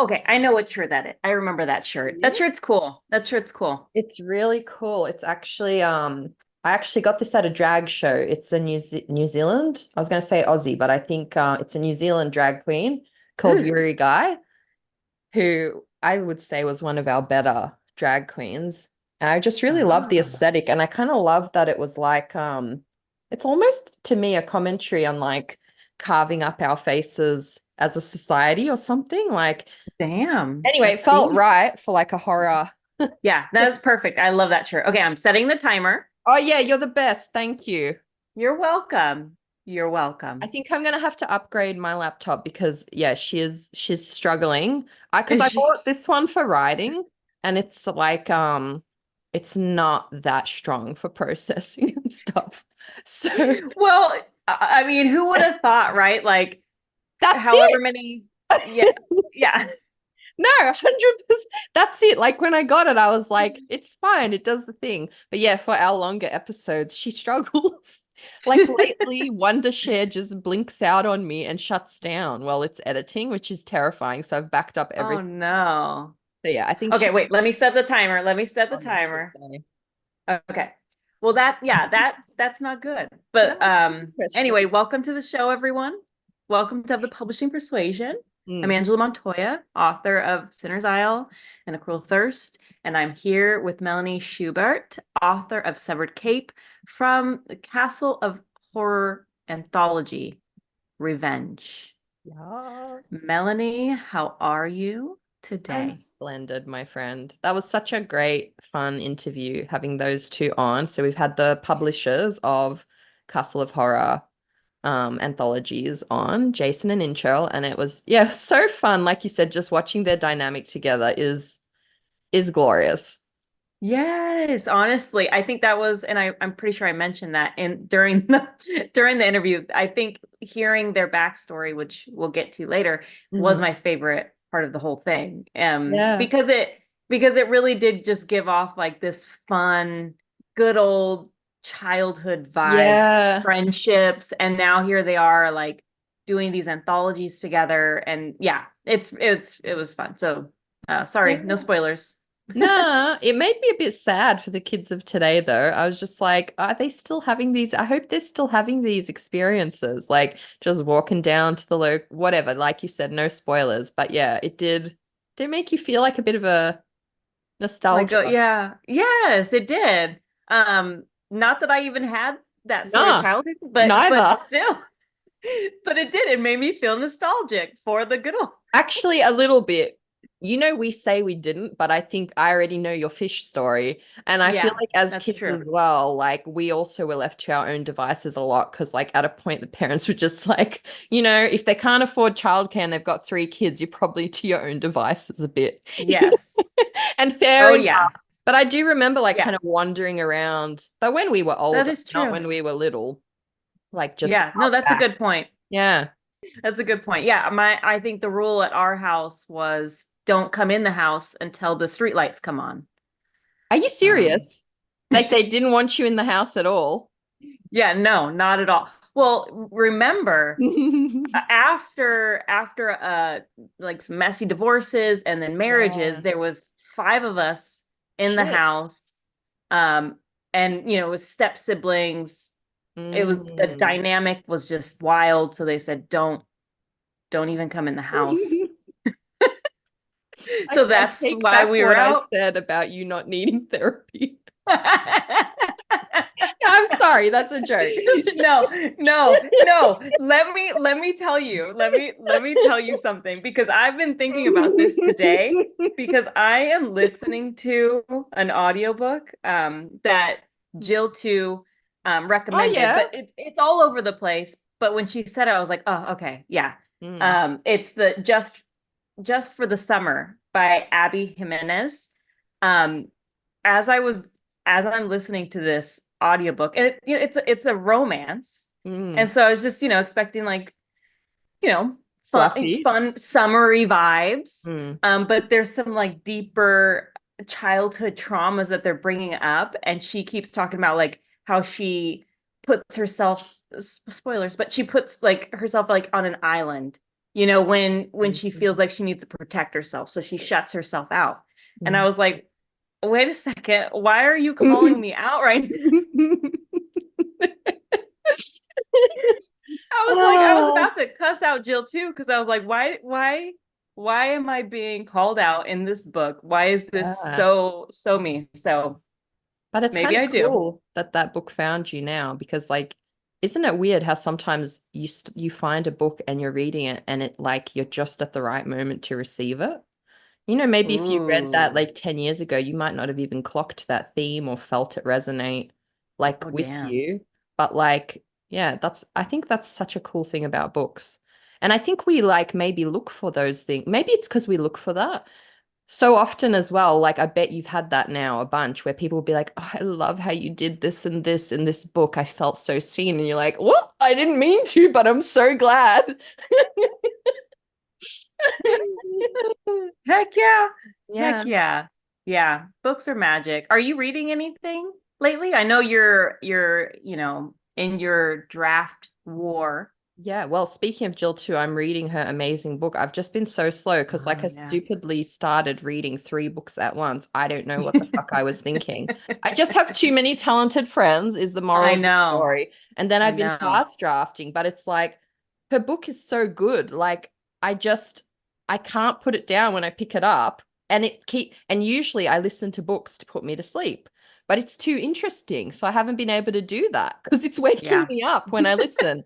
Okay, I know what shirt that is. I remember that shirt. That Yeah. shirt's cool. That shirt's cool. It's really cool. It's actually I actually got this at a drag show. It's a New Zealand. I was going to say Aussie, but I think it's a New Zealand drag queen called Yuri Guy, who I would say was one of our better drag queens. And I just really love the Ah. aesthetic, and I kind of love that it was like it's almost to me a commentary on like carving up our faces as a society or something. Like Damn, anyway, it that's felt deep. right for like a horror. Yeah, that is perfect. I love that shirt. Okay, I'm setting the timer. Oh yeah, you're the best. Thank you. You're welcome. You're I welcome. think I'm gonna have to upgrade my laptop because yeah, she's struggling. I bought this one for writing and it's like it's not that strong for processing and stuff. So Well, I mean, who would have thought, right? Like, that's however it. many, yeah, yeah. No, 100%. That's it. Like when I got it, I was like, it's fine, it does the thing. But yeah, for our longer episodes, she struggles. Like lately, Wondershare just blinks out on me and shuts down while it's editing, which is terrifying. So I've backed up Oh everything. no. So yeah, I think Okay, she wait, let me set the timer. Let me set the on her shit timer. day. Okay. Well, that's not good. No, But it's interesting. anyway, welcome to the show, everyone. Welcome to the Publishing Persuasion. I'm Mm. Angela Montoya, author of Sinner's Isle and A Cruel Thirst, and I'm here with Melanie Schubert, author of Severed Cape from the Castle of Horror Anthology, Revenge. Yes. Melanie, how are you I'm today? splendid, my friend. That was such a great, fun interview having those two on. So we've had the publishers of Castle of Horror anthologies on, Jason and Inchel, and it was yeah, so fun. Like you said, just watching their dynamic together is glorious. Yes, honestly, I think that was, and I'm pretty sure I mentioned that in during the during the interview. I think hearing their backstory, which we'll get to later, was Mhm. my favorite part of the whole thing. Yeah. Because it really did just give off like this fun, good old childhood vibes, Yeah. friendships, and now here they are like doing these anthologies together, and yeah, it was fun. So, sorry, no Yeah. spoilers. Nah, it made me a bit sad for the kids of today, though. I was just like, are they still having these? I hope they're still having these experiences, like just walking down to the whatever. Like you said, no spoilers, but yeah, it did make you feel like a bit of a Like, nostalgia. oh yeah, yes, it did. Not that I even had that sort of Nah, childhood, but neither. still, but it did. It made me feel nostalgic for the good old. Actually, a little bit. You know, we say we didn't, but I think I already know your fish story. And I feel Yeah, like as that's kids true. as well, like we also were left to our own devices a lot because, like, at a point, the parents were just like, if they can't afford childcare and they've got three kids, you're probably to your own devices a bit. Yes. And fair Oh enough. yeah. But I do remember, like, Yeah, kind of wandering around, but when we were that older, is not true. when we were little, like just Yeah, no, out that's a back. good point. Yeah. That's a good point. Yeah, I think the rule at our house was don't come in the house until the streetlights come on. Are you Um, serious? Like, they didn't want you in the house at all? yeah, no, not at all. Well, remember after like some messy divorces and then marriages, Yeah. there was five of us in the Shit. house. Um, and it was step siblings. It was the Mm. dynamic was just wild. So they said, don't even come in the house. So I that's take why back we were what I out. said about you not needing therapy. I'm sorry, that's a joke. That's a No, no, joke. no. Let me tell you. Let me tell you something because I've been thinking about this today because I am listening to an audiobook that Jill too Oh recommended, yeah. but it's all over the place. But when she said it, I was like, oh, okay, yeah. Mm. It's the just for the Summer by Abby Jimenez. Um, as I was as I'm listening to this audiobook, and it's a romance, and Mm. so I was just expecting like you know Fluffy. fun summery vibes, Mm. but there's some like deeper childhood traumas that they're bringing up, and she keeps talking about like how she puts herself spoilers, but she puts like herself like on an island you know, when she feels like she needs to protect herself, so she shuts herself out. And I was like, wait a second, why are you calling me out right now? I was Oh, about to cuss out Jill too, because I was like, why am I being called out in this book? Why is this yes. so me? So But it's kind maybe of I do. cool that that book found you now because like isn't it weird how sometimes you find a book and you're reading it and it like you're just at the right moment to receive it? You know, maybe if you read that Ooh. like 10 years ago, you might not have even clocked that theme or felt it resonate like Oh, with damn. you. But like, yeah, I think that's such a cool thing about books. And I think we like maybe look for those things. Maybe it's because we look for that so often as well. Like, I bet you've had that now a bunch where people will be like, oh, I love how you did this and this in this book. I felt so seen. And you're like, well, I didn't mean to, but I'm so glad. Heck yeah. Yeah. Heck yeah. Yeah. Books are magic. Are you reading anything lately? I know you're, you know, in your draft war. Yeah, well, speaking of Jill too, I'm reading her amazing book. I've just been so slow because, like, Oh I yeah. stupidly started reading three books at once. I don't know what the fuck I was thinking. I just have too many talented friends, is the moral I of the know. story. And then I I've been know. fast drafting, but it's like her book is so good. Like, I just I can't put it down when I pick it up. And usually I listen to books to put me to sleep. But it's too interesting. So I haven't been able to do that because it's waking Yeah. me up when I listen.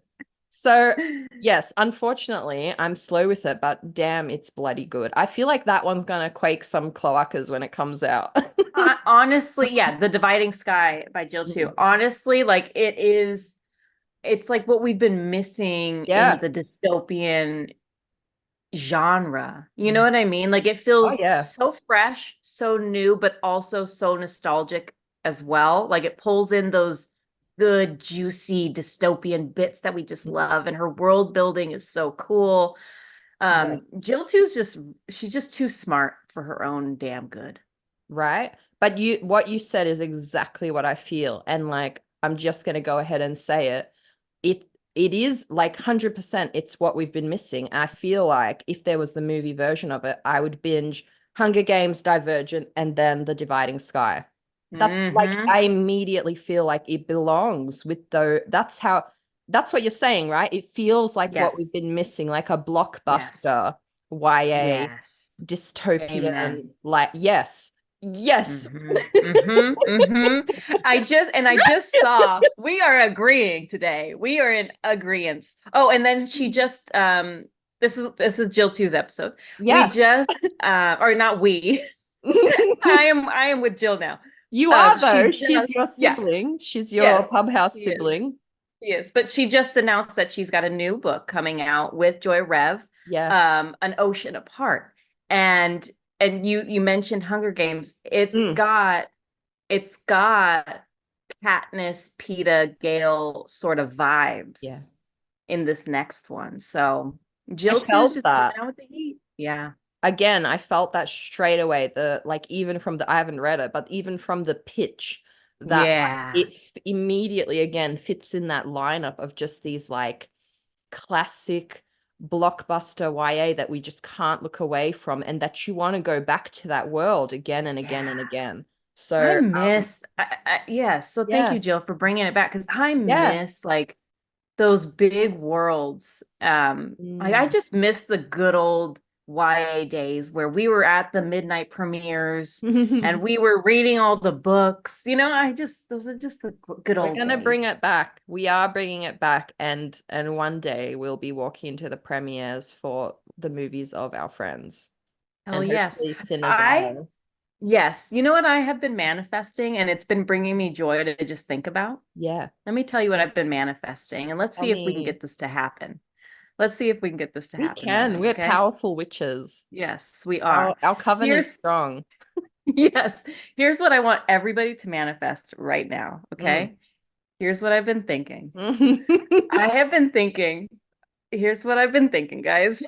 So, yes, unfortunately, I'm slow with it, but damn, it's bloody good. I feel like that one's gonna quake some cloacas when it comes out. Honestly, yeah, The Dividing Sky by Jill too. Mm. Honestly, like it's like what we've been missing in Yeah. the dystopian genre. You know Mm. what I mean? Like it Oh feels yeah. so fresh, so new, but also so nostalgic as well. Like it pulls in those good, juicy dystopian bits that we just love. And her world building is so cool. Yes. Jill too's just she's just too smart for her own damn good. Right? But what you said is exactly what I feel. And like I'm just gonna go ahead and say it. It it is like 100% it's what we've been missing. I feel like if there was the movie version of it, I would binge Hunger Games, Divergent, and then The Dividing Sky. That like Mm-hmm. I immediately feel like it belongs with that's what you're saying, right? It feels like what we've Yes. been missing, like a Yes. blockbuster YA Yes. Amen. dystopian, like yes. Yes. Mm-hmm. Mm-hmm. Mm-hmm. I just saw we are agreeing today. We are in agreement. Oh, and then she just this is Jill two's episode. We Yeah. just or not we. I am with Jill now. You are though. She She's just your yeah, sibling. She's your yes, pub house she is. sibling. She is. But she just announced that she's got a new book coming out with Joy Rev, Yeah. An Ocean Apart. And you mentioned Hunger Games. Mm. It's got Katniss, Peeta, Gale sort of Yeah. vibes in this next one. So I Jill 2 is felt just coming that. out with the heat. Yeah. Again, I felt that straight away. The like even from the I haven't read it, but even from the pitch, that like Yeah. immediately again fits in that lineup of just these like classic blockbuster YA that we just can't look away from, and that you want to go back to that world again and again Yeah. and again. I So, miss yes. So thank you, yeah, Jill, for bringing it back because I yeah. miss like those big worlds. I Mm. just miss the good old YA days where we were at the midnight premieres and we were reading all the books. You know, I just those are just the good We're old gonna bring days. it back. We are bringing it back, and one day we'll be walking into the premieres for the movies of our friends, Oh and yes. hopefully Sinners I Isle. yes, you know what I have been manifesting and it's been bringing me joy to just think about? Yeah, Let me tell you what I've been manifesting and let's tell see if we can me. get this to happen. Let's see if we can get this to We happen, can. Melanie, We're okay? powerful witches. Yes, we Our are. our coven is Here's strong. yes. Here's what I want everybody to manifest right now. Mm. Okay. Here's what I've been thinking. I have been thinking, here's what I've been thinking, guys.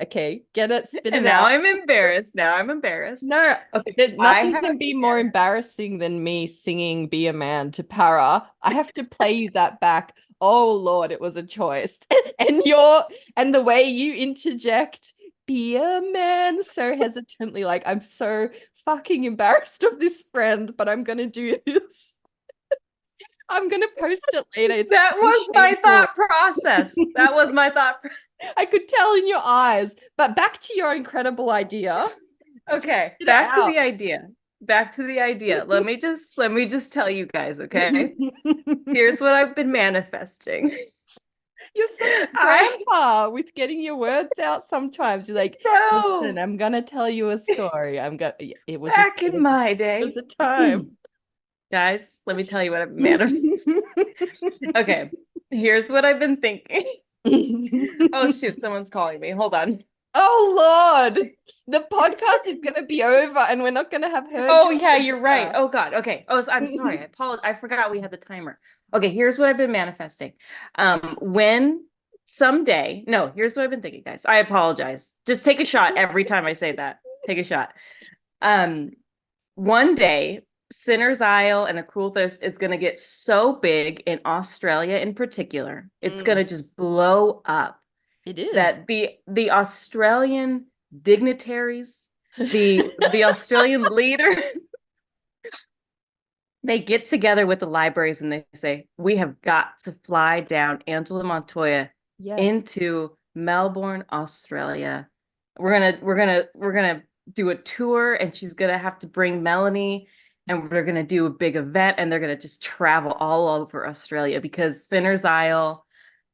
Okay, get it, spit And it now out. I'm embarrassed. Now I'm embarrassed. No, Okay. I nothing have, can be more embarrassing than me singing Be a Man to Para. I have to play you that back oh Lord, it was a choice. And the way you interject, be a man so hesitantly, like I'm so fucking embarrassed of this friend, but I'm gonna do this. I'm gonna post it later. It's That so was my shameful. thought process. That was my thought. I could tell in your eyes. But back to your incredible idea. Just Okay, spit it back to out. the idea. Back to the idea. Let me just tell you guys, okay? Here's what I've been manifesting. You're such a I grandpa with getting your words out sometimes. You're like, listen, know I'm gonna tell you a story. It was back in my it was day. a time. Guys, let me tell you what I've manifested. Okay, here's what I've been thinking. Oh shoot, someone's calling me. Hold on. Oh Lord, the podcast is gonna be over and we're not gonna have heard Oh your yeah, you're right. idea. Oh God. Okay. Oh, I'm sorry. I apologize. I forgot we had the timer. Okay, here's what I've been manifesting. When someday, no, here's what I've been thinking, guys. I apologize. Just take a shot every time I say that. Take a shot. Um, One day, Sinner's Isle and A Cruel Thirst is going to get so big in Australia in particular. It's going to just blow up It is. that the Australian dignitaries, the Australian leaders, they get together with the libraries and they say, we have got to fly down Angela Montoya Yes. into Melbourne, Australia. We're gonna do a tour and she's gonna have to bring Melanie and we're gonna do a big event and they're gonna just travel all over Australia because Sinner's Isle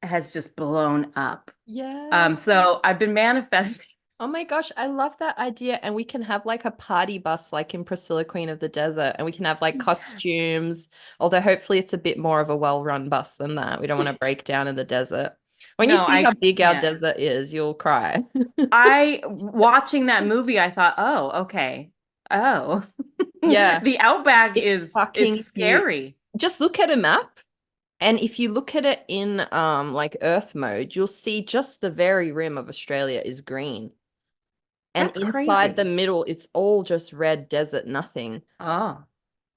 has just blown up. Yeah. So I've been manifesting. Oh my gosh, I love that idea. And we can have like a party bus like in Priscilla, Queen of the Desert, and we can have like Yes. costumes. Although hopefully it's a bit more of a well-run bus than that. We don't want to break down in the desert. When you No, see how I big our can't. desert is, you'll cry. I watching that movie, I thought, oh, okay. Oh. Yeah, The outback it's is fucking huge. scary. Just look at a map, and if you look at it in like Earth mode, you'll see just the very rim of Australia is green. And That's inside the crazy. middle, it's all just red desert, nothing. Oh.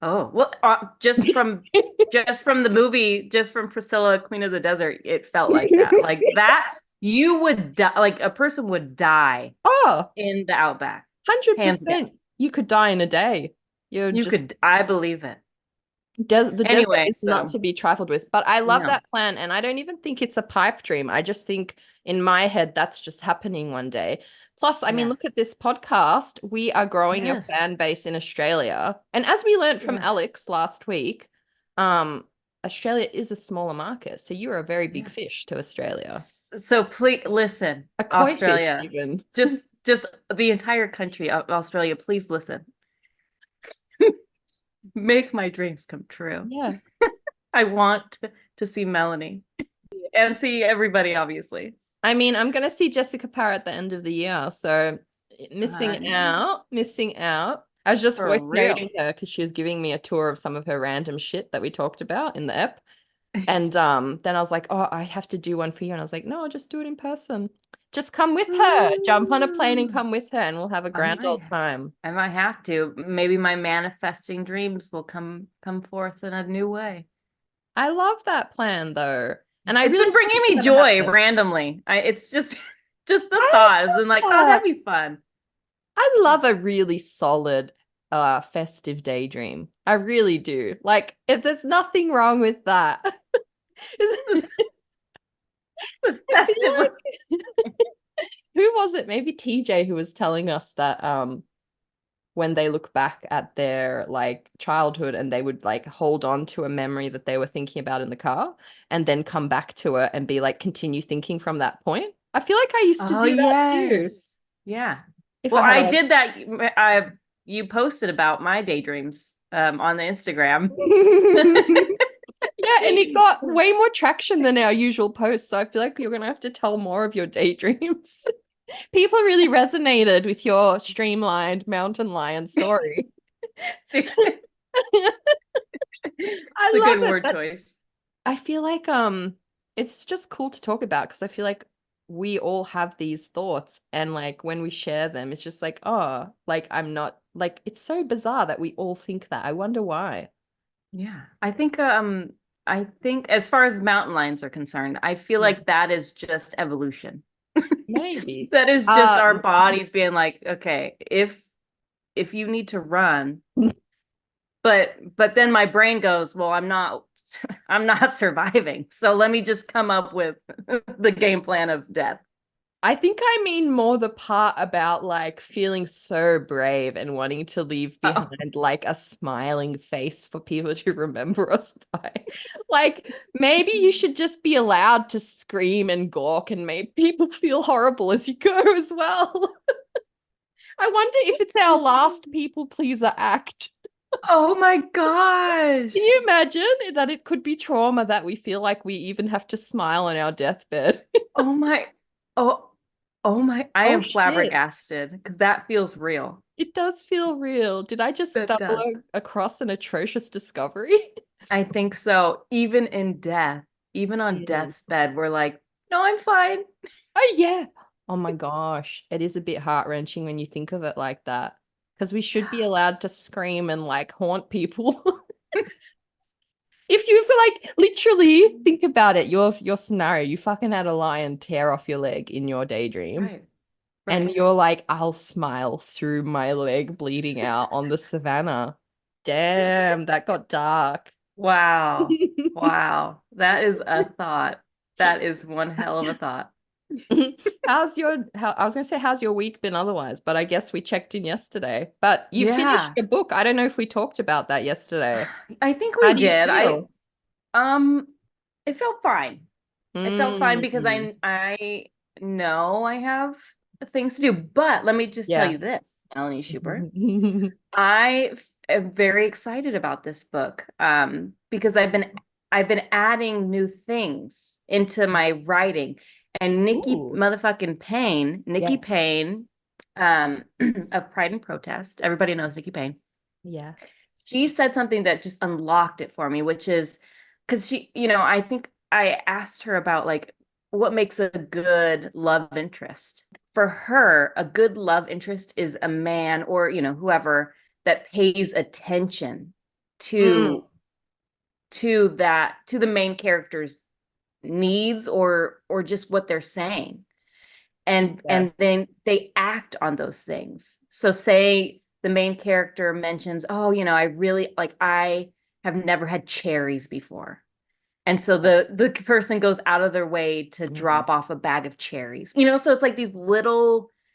Oh. Well, just from the movie, just from Priscilla, Queen of the Desert, it felt like that. Like that, you would die, like a person would die Oh, in the outback, hands down. 100%. You could die in a day. You're You just could, I believe it. the desert Anyway, is not so to be trifled with. But I love no. that plan, and I don't even think it's a pipe dream. I just think in my head that's just happening one day. Plus, I mean, look Yes. at this podcast. We are growing a fan Yes. base in Australia. And as we learned from Yes. Alex last week, um, Australia is a smaller market. So you're a very big Yeah. fish to Australia. So please listen, A koi fish, Australia, even. just the entire country of Australia, please listen. Make my dreams come true. Yeah. I want to see Melanie and see everybody, obviously. I mean, I'm gonna see Jessica Parr at the end of the year, so missing No, out, missing out. I was just for voice real. noting her because she was giving me a tour of some of her random shit that we talked about in the app. And then I was like, oh, I have to do one for you. And I was like, no, I'll just do it in person. Just come with her. Jump on a plane and come with her, and we'll have a I grand might, old time. I might have to. Maybe my manifesting dreams will come forth in a new way. I love that plan though. And I It's really been think bringing it's me gonna joy happen. randomly. It's just the I thought. I was like, oh, love that'd that. be fun. I love a really solid festive daydream. I really do. Like, there's nothing wrong with that. This the I feel festive. like who was it? Maybe TJ who was telling us that when they look back at their like childhood and they would like hold on to a memory that they were thinking about in the car and then come back to it and be like continue thinking from that point. I feel like I used to Oh do that too yes. Yeah. if Well, I had I a did that. I You posted about my daydreams on the Instagram. Yeah, and it got way more traction than our usual posts. So I feel like you're gonna have to tell more of your daydreams. People really resonated with your streamlined mountain lion story. Stupid. I It's a love good it. word choice. I feel like it's just cool to talk about because I feel like we all have these thoughts and like when we share them, it's just like, oh, like I'm not like it's so bizarre that we all think that. I wonder why. Yeah. I think I think as far as mountain lions are concerned, I feel Yeah. like that is just evolution. Maybe. That is just Uh, our bodies being like, okay, if you need to run, but then my brain goes, well, I'm not surviving. So let me just come up with the game plan of death. I think I mean more the part about like feeling so brave and wanting to leave Oh, behind like a smiling face for people to remember us by. Like maybe you should just be allowed to scream and gawk and make people feel horrible as you go as well. I wonder if it's our last people pleaser act. oh my Can gosh. you imagine that it could be trauma that we feel like we even have to smile on our deathbed? Oh my, oh, oh my, I Oh am shit. flabbergasted because that feels real. It does feel real. Did I just That stumble does. across an atrocious discovery? I think so. Even in death, even on Yes. death's bed, we're like, no, I'm fine. Oh yeah. Oh my gosh. It is a bit heart-wrenching when you think of it like that. Because we should be allowed to scream and like haunt people. If you feel like literally think about it, your scenario, you fucking had a lion tear off your leg in your daydream. Right, And right. you're like, I'll smile through my leg bleeding out on the savannah. Damn, that got dark. Wow. Wow. That is a thought. That is one hell of a thought. I was gonna say how's your week been otherwise, but I guess we checked in yesterday. But you finished Yeah. your book. I don't know if we talked about that yesterday. I think How we do you did. feel? Um it felt fine. It felt fine because Mm, I know I have things to do. But let me just tell yeah. you this, Melanie Schubert. Am very excited about this book because I've been adding new things into my writing. And Ooh, Nikki yes. Payne, of Pride and Protest, everybody knows Nikki Payne. Yeah. She said something that just unlocked it for me, which is because I think I asked her about like what makes a good love interest. For her, a good love interest is a man or, whoever that pays attention Mm, to to the main character's needs or just what they're saying and yes. then they act on those things. So say the main character mentions, oh, I really like I have never had cherries before. And so the person goes out of their way to Mm, drop off a bag of cherries. So it's like these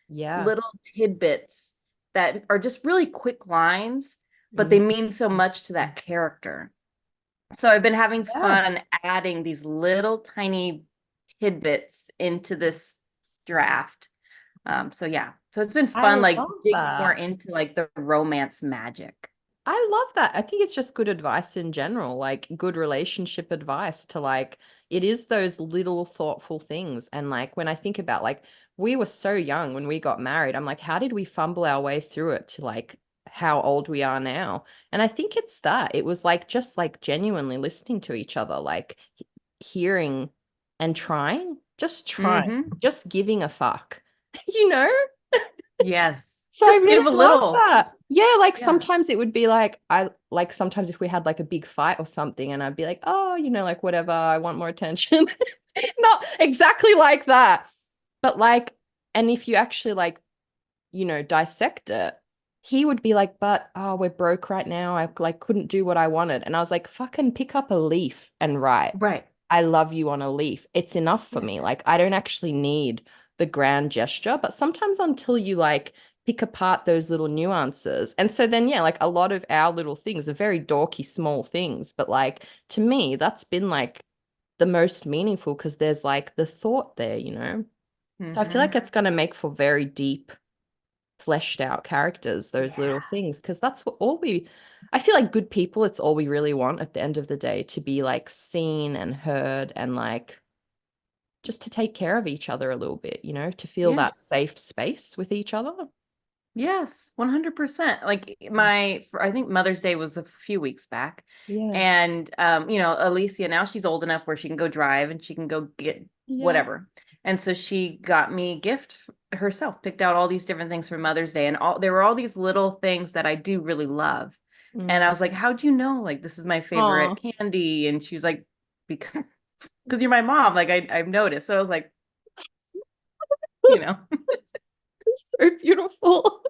yeah. little tidbits that are just really quick lines, but they Mm, mean so much to that character. So I've been having yes. fun adding these little tiny tidbits into this draft. So yeah, so it's been I fun, like love digging more that. into like the romance magic. I love that. I think it's just good advice in general, like good relationship advice to like, it is those little thoughtful things. And like, when I think about like, we were so young when we got married, I'm like, how did we fumble our way through it to like how old we are now? And I think it's that. It was like just like genuinely listening to each other, like hearing and trying, Mm-hmm. just giving a fuck, you know? Yes. So I Just really give a love little. that. Yeah, like Yeah. sometimes it would be like I like sometimes if we had like a big fight or something and I'd be like, "Oh, like whatever, I want more attention." Not exactly like that. But like and if you actually like, dissect it, he would be like, "But oh, we're broke right now. I like couldn't do what I wanted." And I was like, "Fucking pick up a leaf and write. Right. I love you on a leaf. It's enough for Yeah. me. Like I don't actually need the grand gesture, but sometimes until you like pick apart those little nuances. And so then yeah, like a lot of our little things are very dorky small things, but like to me that's been like the most meaningful because there's like the thought there. So I feel Mm-hmm. like it's going to make for very deep fleshed out characters, those Yeah. little things, because that's what all we I feel like good people, it's all we really want at the end of the day, to be like seen and heard and like just to take care of each other a little bit, to feel Yeah. that safe space with each other. Yes, 100%. Like I think Mother's Day was a few weeks back. Yeah. And Alicia now she's old enough where she can go drive and she can go get Yeah. whatever. And so she got me a gift herself, picked out all these different things for Mother's Day and all there were all these little things that I do really love. And I was like, how'd you know? Like, this is my Oh, favorite candy. And she was like, because you're my mom. Like, I've noticed. So I was like, you know, it's so beautiful.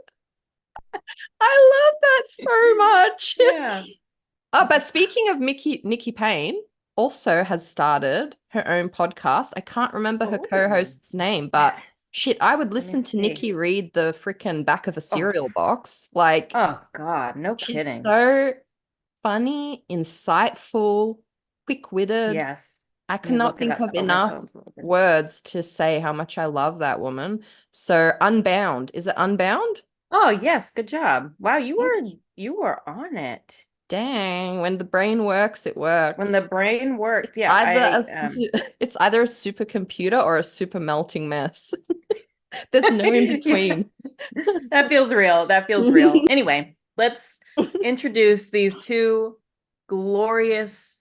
I love that so much. yeah. Oh, but speaking of Nikki Payne, also has started her own podcast. I can't remember her Oh, co-host's name, but shit, I would let me listen to see. Nikki read the freaking back of a Oh, cereal box. Like, oh God, no she's kidding. so funny, insightful, quick-witted. Yes. I Let me cannot look it think up. of Oh, my enough phone's a little busy. words to say how much I love that woman. So, Unbound. Is it Unbound? Oh, yes, good job. Wow, Thank you were on it. Dang, when the brain works, it When works. the brain worked. It's Yeah, either it's either a supercomputer or a super melting mess. There's no in yeah, between. that feels real. That feels real. They Anyway, let's introduce these two glorious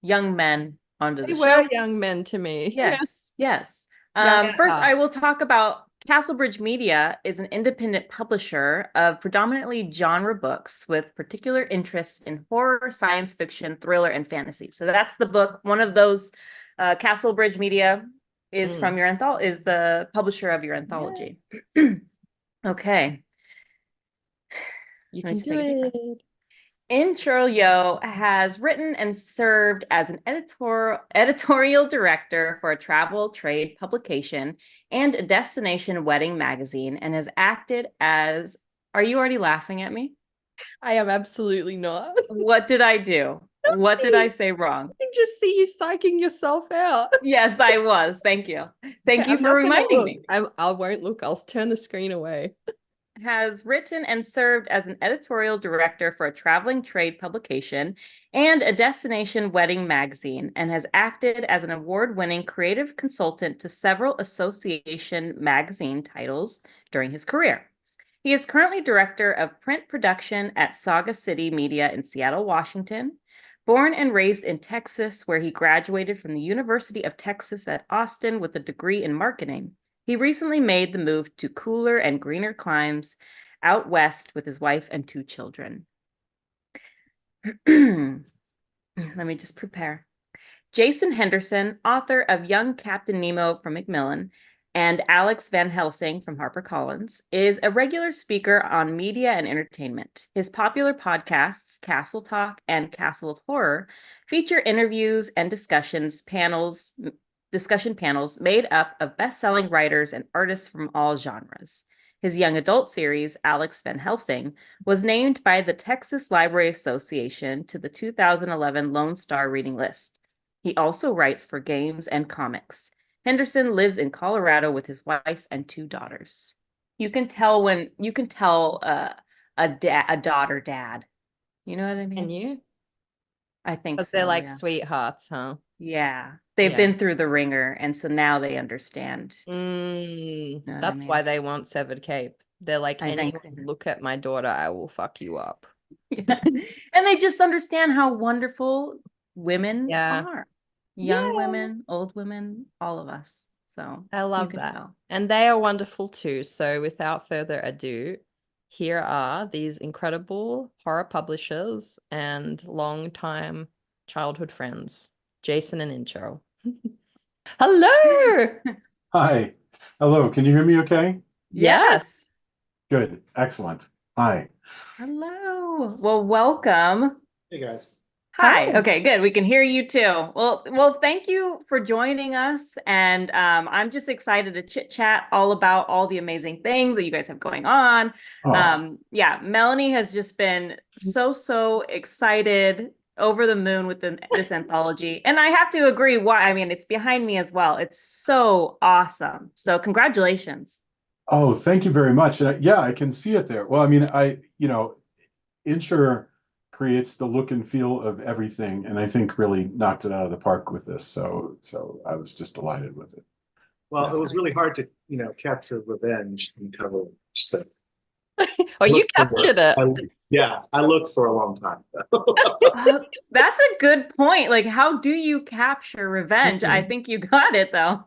young men onto the were show. young men to me. Yeah, Yes, yes. young at First, heart. I will talk about Castlebridge Media is an independent publisher of predominantly genre books with particular interest in horror, science fiction, thriller, and fantasy. So that's the book. One of those, Castlebridge Media is Mm. from your anthology, is the publisher of your Yeah, anthology. Okay, you let me can just do take a deep breath. it. Churl Yo has written and served as an editorial director for a travel trade publication and a destination wedding magazine, and has acted as. Are you already laughing at me? I am absolutely not. What did I do? What did I I say wrong? can just see you psyching yourself out. Yes, I was. Thank you. Okay, Thank you I'm for not gonna reminding look. me. I won't look. I'll turn the screen away. Has written and served as an editorial director for a traveling trade publication and a destination wedding magazine, and has acted as an award-winning creative consultant to several association magazine titles during his career. He is currently director of print production at SagaCity Media in Seattle, Washington. Born and raised in Texas, where he graduated from the University of Texas at Austin with a degree in marketing, he recently made the move to cooler and greener climes out west with his wife and two children. Let me just prepare. Jason Henderson, author of Young Captain Nemo from Macmillan, and Alex Van Helsing from HarperCollins, is a regular speaker on media and entertainment. His popular podcasts, Castle Talk and Castle of Horror, feature interviews and discussion panels made up of best-selling writers and artists from all genres. His young adult series, Alex Van Helsing, was named by the Texas Library Association to the 2011 Lone Star Reading List. He also writes for games and comics. Henderson lives in Colorado with his wife and two daughters. You can tell a daughter dad. You know what I And mean? you? I think Because they're so, like yeah. sweethearts, huh? Yeah. They've Yeah. been through the ringer, and so now they understand. You know what I That's why mean? they want severed cape. They're like, I think anyone look at my daughter, I will fuck you up. yeah. And they just understand how wonderful women Yeah. are. Young Yeah. women, old women, all of us. So I you love can that. tell. And they are wonderful too. So without further ado, here are these incredible horror publishers and long-time childhood friends, Jason and Intro. Hello. Hi. Hello. Can you hear me okay? Yes. Yes. Good. Excellent. Hi. Hello. Well, welcome. Hey guys. Hi. Hi. Okay, good. We can hear you too. Well, thank you for joining us. And I'm just excited to chit chat all about all the amazing things that you guys have going on. Oh, Yeah, Melanie has just been so excited, over the moon with this anthology. And I have to agree, why, I mean, it's behind me as well. It's so awesome. So congratulations. oh, thank you very much. Yeah, I can see it there. Well, I mean, Insure creates the look and feel of everything, and I think really knocked it out of the park with this. So I was just delighted with it. Well, Yeah. it was really hard to, capture revenge in cover. So Oh, you look for captured it. I looked for a long time. That's a good point. Like, how do you capture revenge? I Mhm. think you got it though.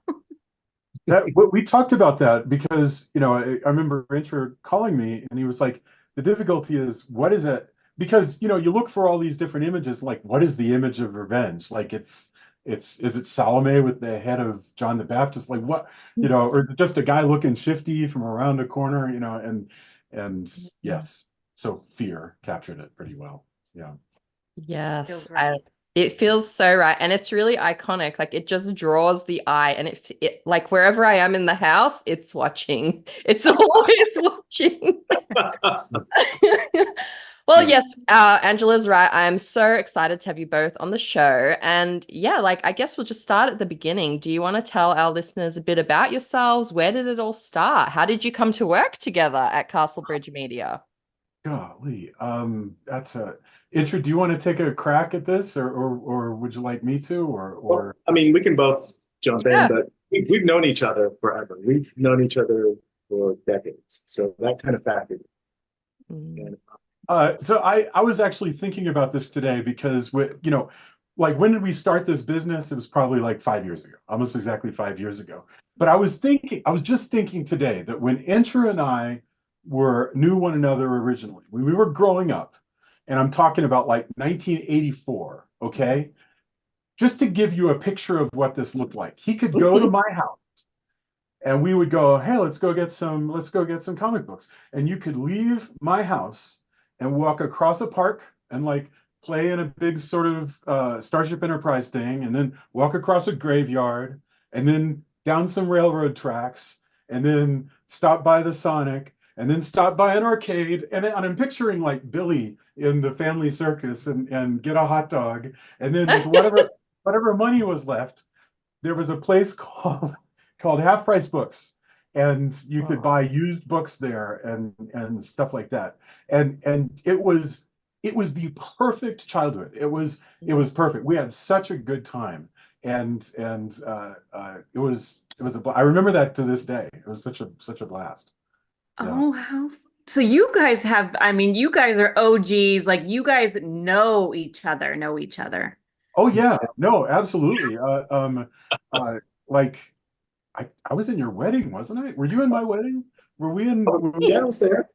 We talked about that because I remember Insure calling me, and he was like, the difficulty is, what is it? because you know, you look for all these different images, like what is the image of revenge? Like it's is it Salome with the head of John the Baptist? Like what, you know, or just a guy looking shifty from around a corner, you know, and yes, so fear captured it pretty well. Yeah. Yes, Feels right. it feels so right, and it's really iconic. Like it just draws the eye, and it like wherever I am in the house, it's watching. It's always watching. Well, Yeah. yes, Angela's right. I'm so excited to have you both on the show, and yeah, like I guess we'll just start at the beginning. Do you want to tell our listeners a bit about yourselves? Where did it all start? How did you come to work together at Castlebridge Media? Golly, that's a intro. Do you want to take a crack at this, or would you like me to, Well, or I mean, we can both jump Yeah. in, but we've known each other forever. We've known each other for decades. So that kind of factored. Mm. And so I was actually thinking about this today because you know, like when did we start this business? It was probably like 5 years ago, almost exactly 5 years ago. But I was just thinking today that when Intra and I knew one another originally, when we were growing up, and I'm talking about like 1984, okay? Just to give you a picture of what this looked like, he could go to my house and we would go, hey, let's go get some comic books. And you could leave my house and walk across a park and like play in a big sort of Starship Enterprise thing, and then walk across a graveyard, and then down some railroad tracks, and then stop by the Sonic, and then stop by an arcade. And I'm picturing like Billy in the Family Circus, and get a hot dog, and then with whatever money was left, there was a place called Half Price Books, and you could buy used books there and stuff like that. And it was the perfect childhood. It was perfect. We had such a good time, and I remember that to this day. It was such a blast. Yeah. Oh, so you guys have, I mean, you guys are OGs, like you guys know each other. Oh yeah, no, absolutely. Like I was in your wedding, wasn't I? Were you in my wedding? Were we in? yeah, I was there.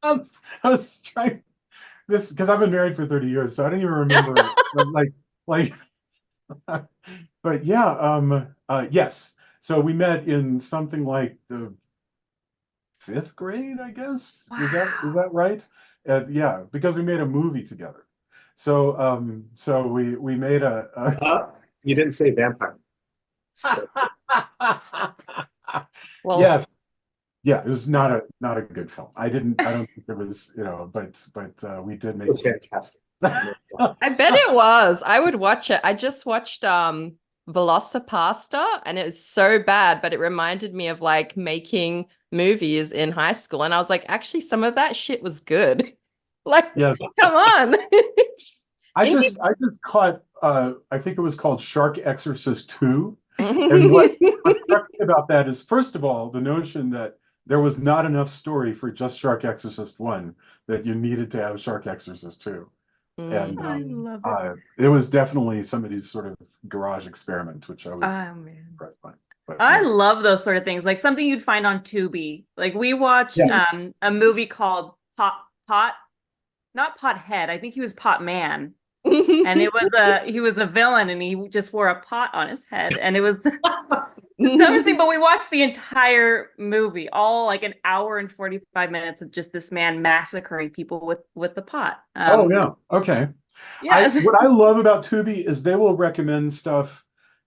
I was trying this because I've been married for 30 years, so I don't even remember. Like, but yeah, yes. So we met in something like the fifth grade, I guess. Is that right? Yeah, because we made a movie together. So we made You didn't say vampire. So, Well, yes. Yeah, it was not a good film. I don't think it was, you know, but we did it make was fantastic. I bet it was. I would watch it. I just watched Velocipasta, and it was so bad, but it reminded me of like making movies in high school, and I was like, actually some of that shit was good. Like, Yeah. come on. I Indie- just caught I think it was called Shark Exorcist 2. And what struck me about that is, first of all, the notion that there was not enough story for just Shark Exorcist 1, that you needed to have Shark Exorcist 2. And I Mhm. love it. it was definitely somebody's sort of garage experiment, which I was Oh man. impressed by. But I yeah. love those sort of things, like something you'd find on Tubi. Like we watched Yeah. a movie called Pot, not Pothead. I think he was Pot Man. And he was a villain and he just wore a pot on his head. And it was the dumbest thing, but we watched the entire movie, all like an hour and 45 minutes of just this man massacring people with the pot. Oh yeah. Okay. Yes. What I love about Tubi is they will recommend stuff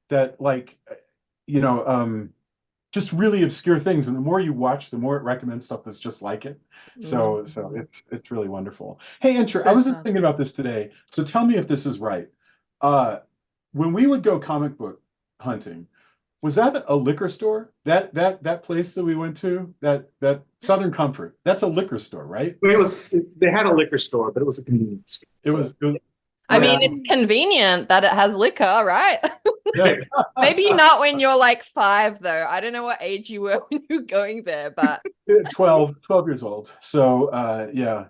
that, like, you know, just really obscure things, and the more you watch, the more it recommends stuff that's just like it. So it's really wonderful. Hey, Intra, I was That's just thinking awesome. about this today. So tell me if this is right. Uh, when we would go comic book hunting, was that a liquor store? That place that we went to, that Southern Comfort, that's a liquor store, right? I mean, they had a liquor store, but it was a convenience It was I yeah. mean, it's convenient that it has liquor, right? Yeah. Maybe not when you're like 5, though. I don't know what age you were when you were going there, but 12 years old. So yeah.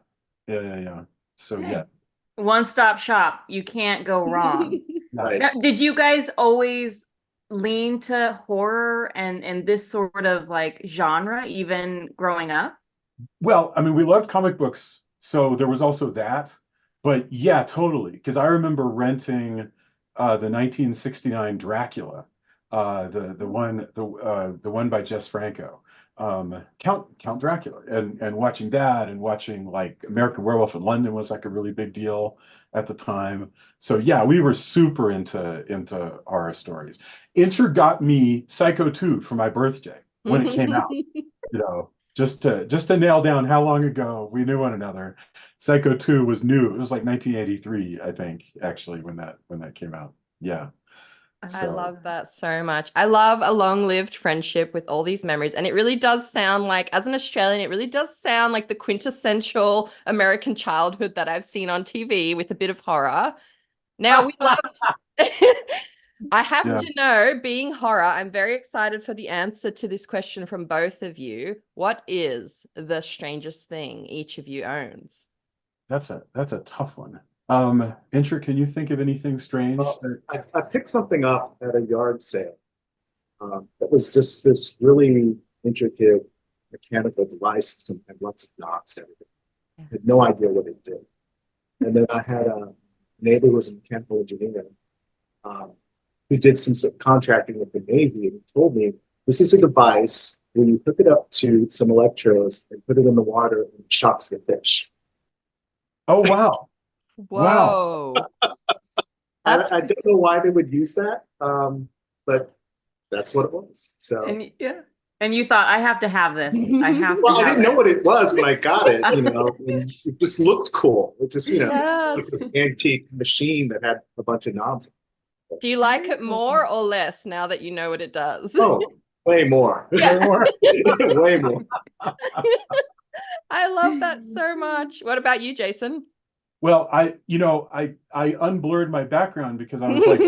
So Hey, yeah. one-stop shop. You can't go wrong. Right. Now, did you guys always lean to horror and this sort of like genre even growing up? Well, I mean, we loved comic books so there was also that. But yeah, totally. Because I remember renting the 1969 Dracula, the one by Jess Franco, Count Dracula, and watching that, and watching like American Werewolf in London was like a really big deal at the time. So yeah, we were super into horror stories. Inter got me Psycho 2 for my birthday when it came out. You know, just to nail down how long ago we knew one another. Psycho 2 was new. It was like 1983, I think, actually, when that came out. Yeah. I So love that so much. I love a long-lived friendship with all these memories. And it really does sound like, as an Australian, it really does sound like the quintessential American childhood that I've seen on TV with a bit of horror. Now, we loved. I have yeah, to know, being horror, I'm very excited for the answer to this question from both of you. What is the strangest thing each of you owns? that's a tough one. Inter, can you think of anything strange Well, that I picked something up at a yard sale. That was just this really intricate mechanical device and had lots of knobs and everything. I had no idea what it did. And then I had a neighbor who was a mechanical engineer, who did some sort of contracting with the Navy, and he told me this is a device where you hook it up to some electrodes and put it in the water and it shocks the fish. Oh wow. Wow. Whoa. I That's don't know why they would use that, but that's what it was. So, And you thought, I have to have this. I have to well, I have didn't know it. what it was when I got it, and it just looked cool. It just, like yes. this antique machine that had a bunch of knobs. Do you like it more or less now that you know what it does? Oh, way more. Yeah. Way more. I love that so much. What about you, Jason? Well, I unblurred my background because I was like,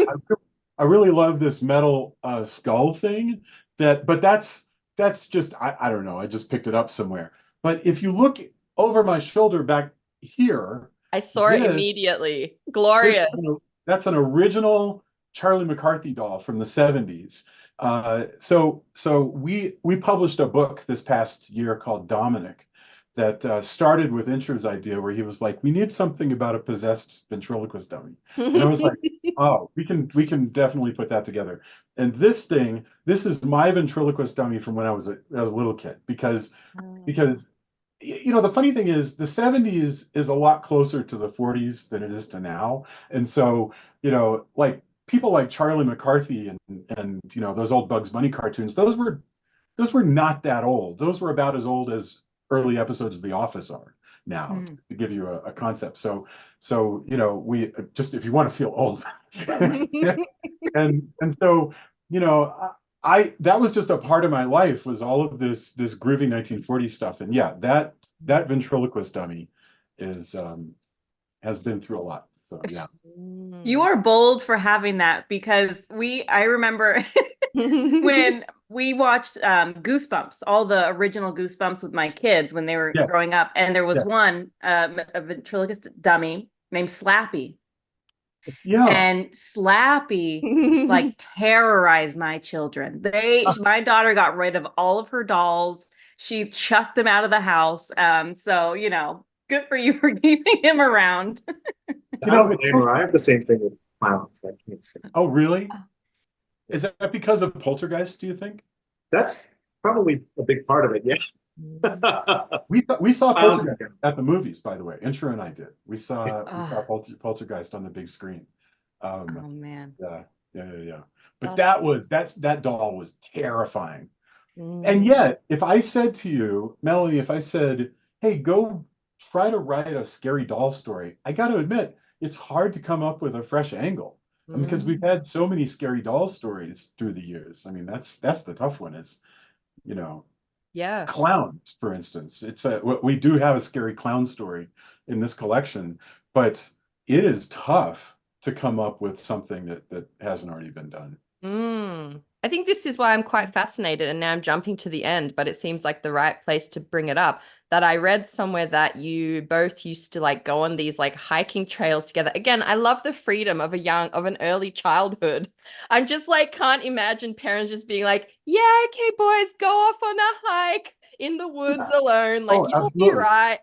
I really love this metal skull thing. But that's just I don't know. I just picked it up somewhere. But if you look over my shoulder back here, I saw it this immediately. this Glorious. that's an original Charlie McCarthy doll from the 70s. So we published a book this past year called Dominic that started with Incher's idea, where he was like, we need something about a possessed ventriloquist dummy. And I was like, oh, we can definitely put that together. And this is my ventriloquist dummy from when I was a little kid, because the funny thing is the 70s is a lot closer to the 40s than it is to now. And so, like people like Charlie McCarthy and those old Bugs Bunny cartoons, those were not that old. Those were about as old as early episodes of The Office are now, to give you a concept. So we just, if you want to feel old, and so I that was just a part of my life, was all of this groovy 1940s stuff. And yeah, that ventriloquist dummy is has been through a lot. So yeah. You are bold for having that, because I remember when we watched Goosebumps, all the original Goosebumps with my kids when they were Yeah. growing up, and there was Yeah. one a ventriloquist dummy named Slappy. Yeah. And Slappy like terrorized my children. My daughter got rid of all of her dolls. She chucked them out of the house. So good for you for keeping him around. I don't blame her. I have the same thing with clowns. I can't say. Oh, really? Is that because of Poltergeist, do you think? That's probably a big part of it. Yeah. We saw Poltergeist at the movies, by the way. Intra and I did. We saw Poltergeist on the big screen. Oh man. Yeah. But that doll was terrifying. Mm. And yet, if I said to you, Melanie, if I said, hey, go try to write a scary doll story, I got to admit, it's hard to come up with a fresh angle. Because we've had so many scary doll stories through the years. I mean, that's the tough one, is, Yeah. clowns, for instance. We do have a scary clown story in this collection, but it is tough to come up with something that hasn't already been done. I think this is why I'm quite fascinated, and now I'm jumping to the end, but it seems like the right place to bring it up, that I read somewhere that you both used to like go on these like hiking trails together. Again, I love the freedom of an early childhood. I'm just like, can't imagine parents just being like, yeah, okay, boys, go off on a hike in the woods alone. Like, you'll be absolutely. right.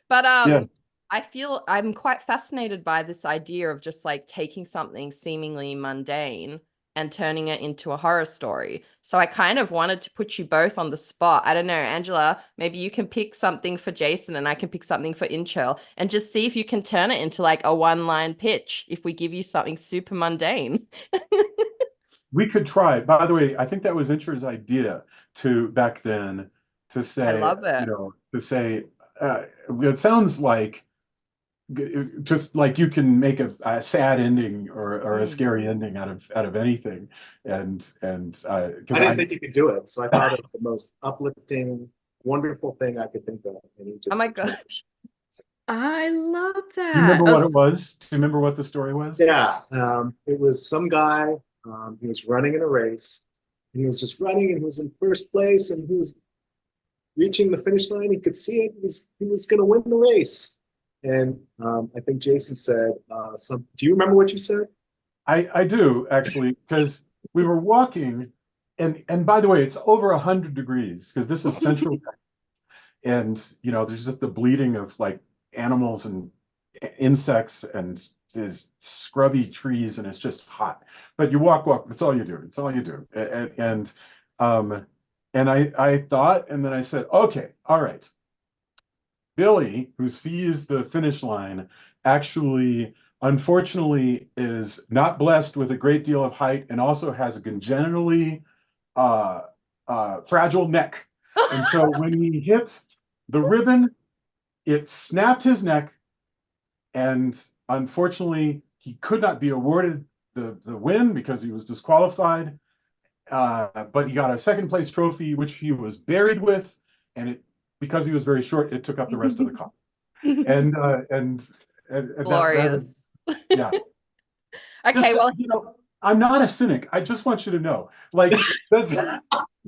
But Yeah. I feel I'm quite fascinated by this idea of just like taking something seemingly mundane and turning it into a horror story. So I kind of wanted to put you both on the spot. I don't know, Angela, maybe you can pick something for Jason and I can pick something for Inchel and just see if you can turn it into like a one-line pitch if we give you something super mundane. We could try. By the way, I think that was Incher's idea to back then to I say, love it. it sounds like just like you can make a sad ending or a scary ending out of anything, and I because didn't think you could do it, so I thought of the most uplifting, wonderful thing I could think of, and he Oh just my gosh. I love do you that. remember what it was? Do you remember what the story was? Yeah, it was some guy. He was running in a race, and he was just running, and he was in first place, and he was reaching the finish line. He could see it. He was going to win the race. And I think Jason said, do you remember what you said? I do actually, because we were walking, and by the way, it's over 100 degrees because this is central, and there's just the bleeding of like animals and insects and there's scrubby trees and it's just hot. But you walk. That's all you do. It's all you do. And I thought, and then I said, okay, all right. Billy, who sees the finish line, actually, unfortunately, is not blessed with a great deal of height and also has a congenitally fragile neck. And so when he hit the ribbon, it snapped his neck, and unfortunately, he could not be awarded the win because he was disqualified. But he got a second place trophy, which he was buried with, and because he was very short, it took up the rest of the column. And Glorious. yeah. Okay, Just, well, I'm not a cynic. I just want you to know, like, that's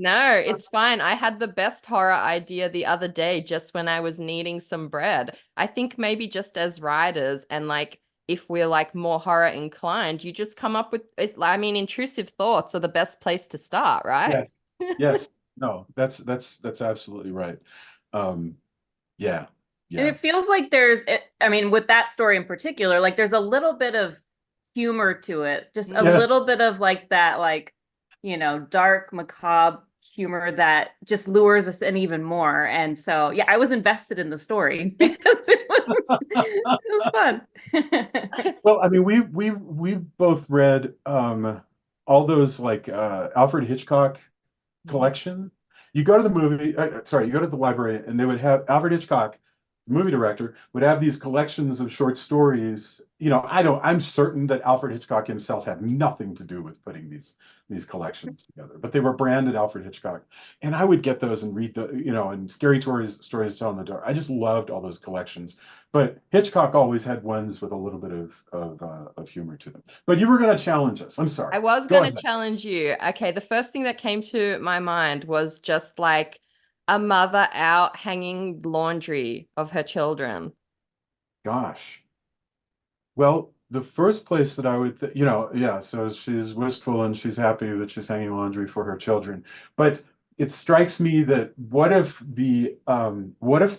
no, it's fine. I had the best horror idea the other day just when I was kneading some bread. I think maybe just as writers and like if we're like more horror inclined, you just come up with it. I mean, intrusive thoughts are the best place to start, right? yes. No, that's absolutely right. Yeah. And it feels like I mean, with that story in particular, like there's a little bit of humor to it, just a Yeah. little bit of like that, like, dark, macabre humor that just lures us in even more. And so, yeah, I was invested in the story. It was fun. Well, I mean, we both read all those like Alfred Hitchcock collection. You go to the you go to the library, and they would have Alfred Hitchcock, the movie director, would have these collections of short stories. I'm certain that Alfred Hitchcock himself had nothing to do with putting these collections together, but they were branded Alfred Hitchcock. And I would get those and read and Scary Stories to Tell in the Dark. I just loved all those collections. But Hitchcock always had ones with a little bit of humor to them. But you were going to challenge us. I'm sorry. I was Go going to ahead. challenge you. Okay, the first thing that came to my mind was just like a mother out hanging laundry of her children. Gosh. Well, the first place that I would, so she's wistful and she's happy that she's hanging laundry for her children. But it strikes me that what if the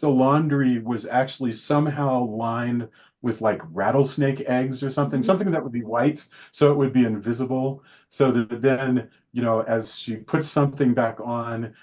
laundry was actually somehow lined with like rattlesnake eggs or something that would be white, so it would be invisible, so that then, as she puts something back on,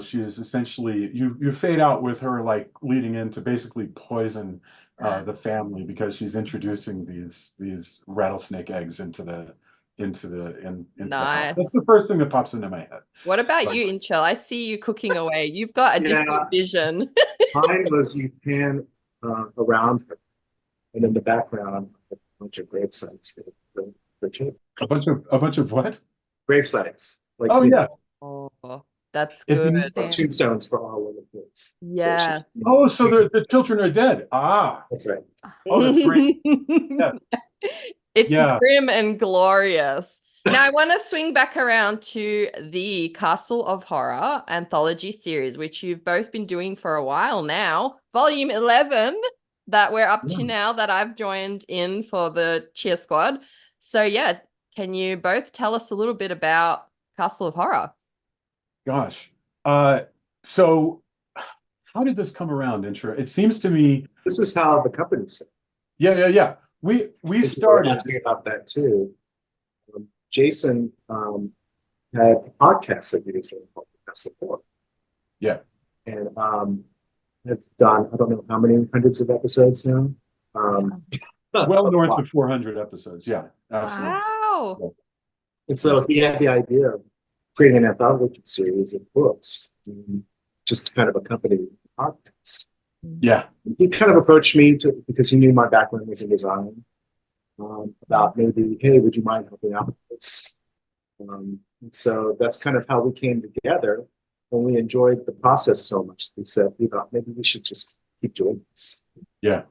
she's essentially you fade out with her like leading into basically poison the family because she's introducing these rattlesnake eggs into the house. That's the Nice. first thing that pops into my head. What about But you, Inchel? I see you cooking away. You've got a different vision. Mine was you pan around her, and in the background, a bunch of grave sites for children. a bunch of what? Grave sites, like Oh yeah. Oh, that's It good. didn't- tombstones for all of the kids. Yeah. So the children are dead. Ah, That's right. oh, that's great. Yeah. It's Yeah. grim and glorious. Now, I want to swing back around to the Castle of Horror anthology series, which you've both been doing for a while now. Volume 11 that we're up to now that I've joined in for the cheer squad. So, yeah, can you both tell us a little bit about Castle of Horror? Gosh. So how did this come around, Intro? It seems to me, This is how the company started. yeah. We If you were started. asking about that too. Jason had a podcast that he was doing called Castle of Horror. Yeah. And have done, I don't know how many hundreds of episodes now. Well a north lot. of 400 episodes. Yeah, absolutely. Wow. And so he had the idea of creating an anthology series of books, just to kind of accompany the podcast. Yeah. He kind of approached me because he knew my background was in design, about maybe, hey, would you mind helping out with this? And so that's kind of how we came together. When we enjoyed the process so much, we thought maybe we should just keep doing this. Yeah.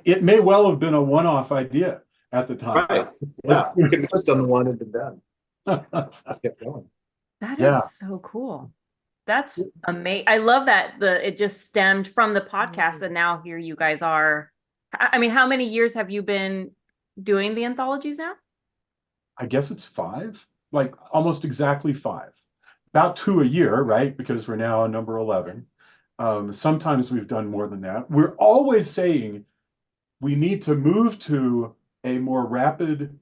It may well have been a one-off idea at the time. Right. Yeah. We could have just done one and been done. Kept going. That Yeah. is so cool. That's amazing. I love that it just stemmed from the podcast, and now here you guys are. I mean, how many years have you been doing the anthologies now? I guess it's 5, like almost exactly 5. About 2 a year, right? Because we're now on number 11. Sometimes we've done more than that. We're always saying we need to move to a more rapid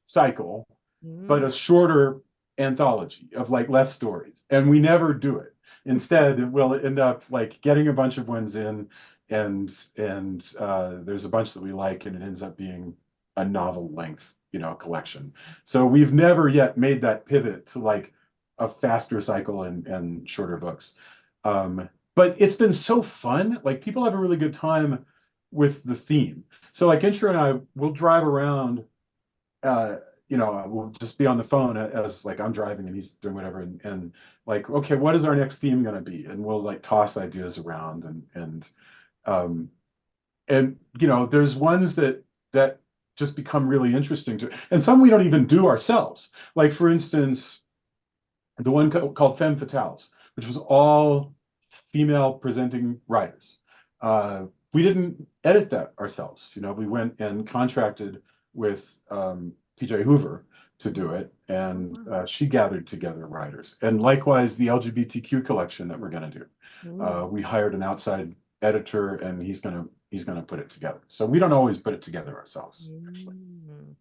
cycle, but a shorter anthology of like less stories. And we never do it. Instead, we'll end up like getting a bunch of ones in, and there's a bunch that we like, and it ends up being a novel length, collection. So we've never yet made that pivot to like a faster cycle and shorter books. But it's been so fun. Like people have a really good time with the theme. So like Intro and I will drive around, we'll just be on the phone as like I'm driving and he's doing whatever, and like, okay, what is our next theme going to be? And we'll like toss ideas around, and there's ones that just become really interesting and some we don't even do ourselves. Like for instance, the one called Femme Fatales, which was all female presenting writers. We didn't edit that ourselves. We went and contracted with PJ Hoover to do it, and she gathered together writers. And likewise, the LGBTQ collection that we're going to do, we hired an outside editor, and he's going to put it together. So we don't always put it together ourselves.